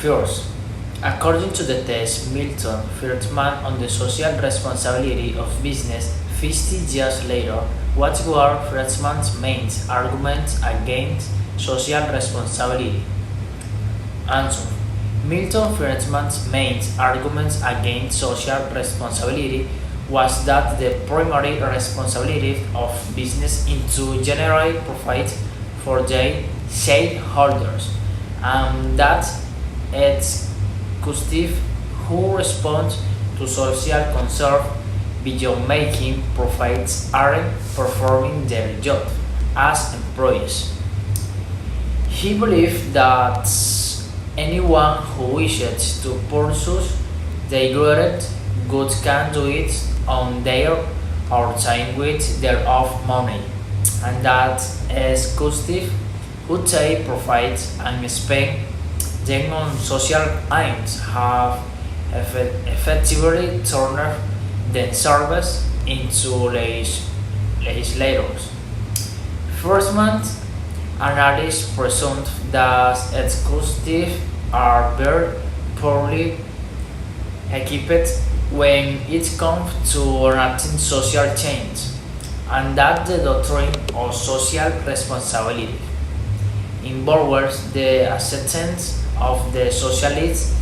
First, according to the test Milton Friedman on the social responsibility of business 50 years later, what were Friedman's main arguments against social responsibility? Answer. Milton Friedman's main arguments against social responsibility was that the primary responsibility of business is to generate profit for their shareholders, and that executives who respond to social concern beyond making profits aren't performing their job as employees. He believed that anyone who wishes to pursue their greatest good can do it on their own time with their own money, and that executives who take profits and spend them on social aims have effectively turned themselves into legislators. First month, analysts presumed that executives are very poorly equipped when it comes to enacting social change, and that the doctrine of social responsibility involves the acceptance of the socialist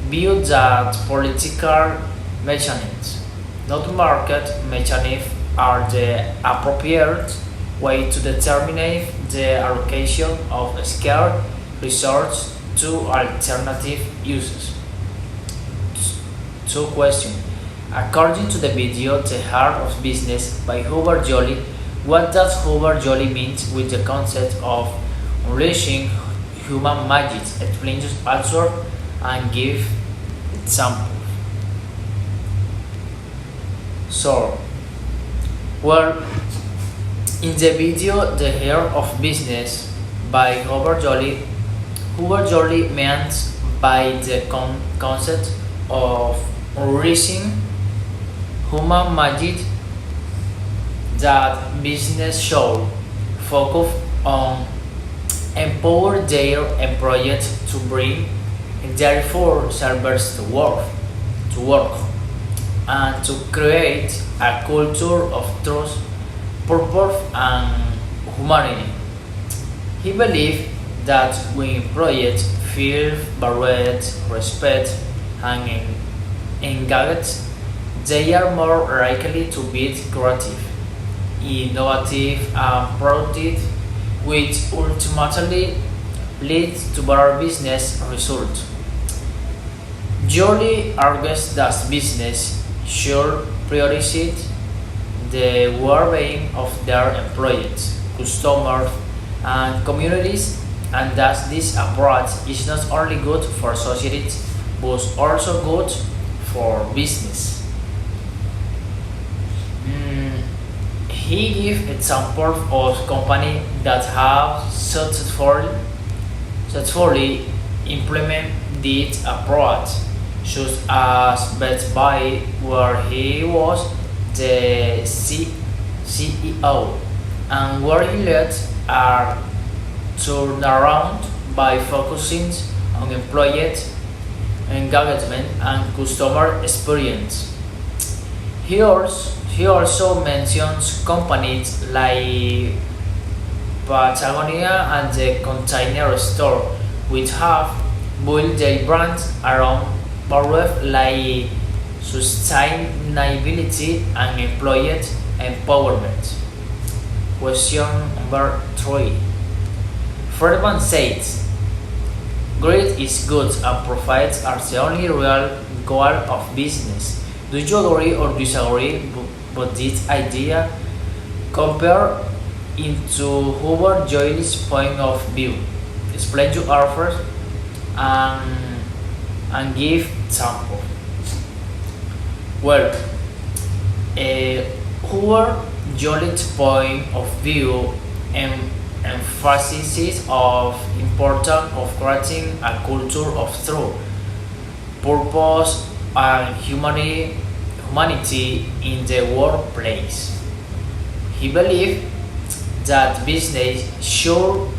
view that political mechanisms, not market mechanisms, are the appropriate way to determine the allocation of scarce resources to alternative uses. Two questions. According to the video The Heart of Business by Hubert Joly, what does Hubert Joly mean with the concept of unleashing human magic? Explain your answer and give examples. So, well, in the video The Heart of Business by Hubert Joly meant by the concept of unleashing human magic that business should focus on empower their employees to bring their full service to work, and to create a culture of trust, purpose, and humanity. He believed that when employees feel valued, respect, and engaged, they are more likely to be creative, innovative, and productive, which ultimately leads to better business results. Joly argues that business should prioritize the well-being of their employees, customers, and communities, and that this approach is not only good for society but also good for business. He gives examples of companies that have successfully implemented this approach, such as Best Buy, where he was the CEO, and where he led a turnaround by focusing on employee engagement and customer experience. He also mentions companies like Patagonia and the Container Store, which have built their brands around values like sustainability and employee empowerment. Question number 3. Friedman says, greed is good and profits are the only real goal of business. Do you agree or disagree with this idea? Compare into Hubert Joly's point of view. Explain your offers and, give example. Well, Hubert Joly's point of view emphasizes of importance of creating a culture of truth, purpose, and humanity in the workplace. He believed that business should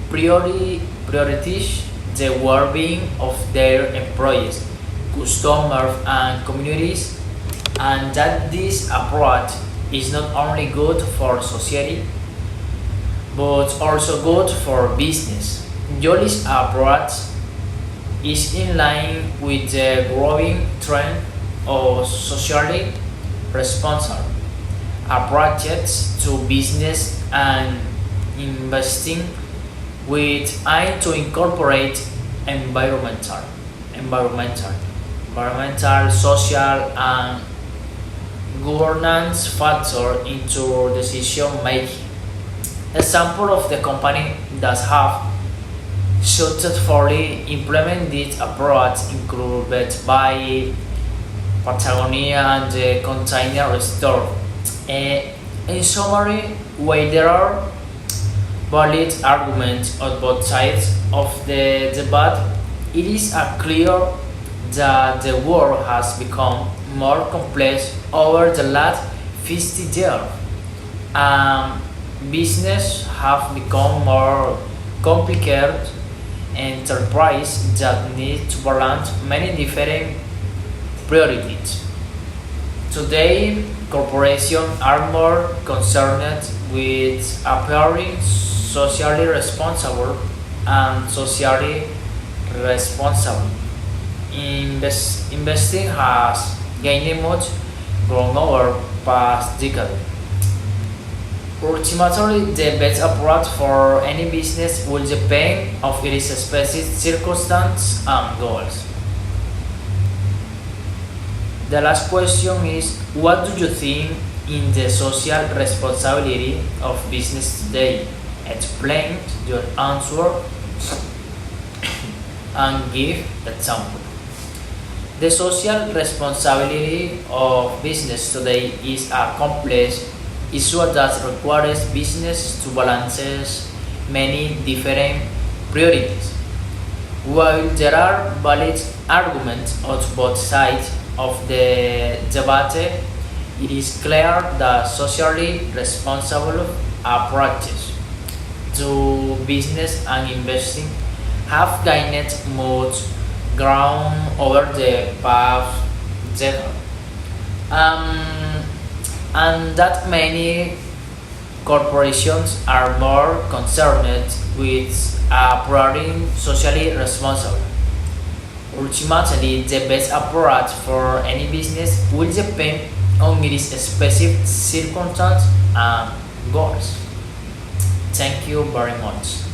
prioritize the well-being of their employees, customers, and communities, and that this approach is not only good for society but also good for business. Jolly's approach is in line with the growing trend of socially responsible approaches to business and investing with aim to incorporate environmental, environmental, social, and governance factor into decision making. Example of the company that have successfully implemented this approach included by Patagonia and the container store. In summary, while there are valid arguments on both sides of the debate, it is clear that the world has become more complex over the last 50 years. Um, Business have become more complicated enterprise that need to balance many different priorities. Today, corporations are more concerned with appearing socially responsible and socially responsible. Investing has gained much ground over past decade. Ultimately, the best approach for any business will depend on its specific circumstances and goals. The last question is, what do you think in the social responsibility of business today? Explain your answer and give example. The social responsibility of business today is a complex issue that requires business to balance many different priorities. While there are valid arguments on both sides of the debate, it is clear that socially responsible approaches to business and investing have gained much ground over the past decade. Um, and that many corporations are more concerned with operating socially responsible. Ultimately, the best approach for any business will depend on its specific circumstances and goals. Thank you very much.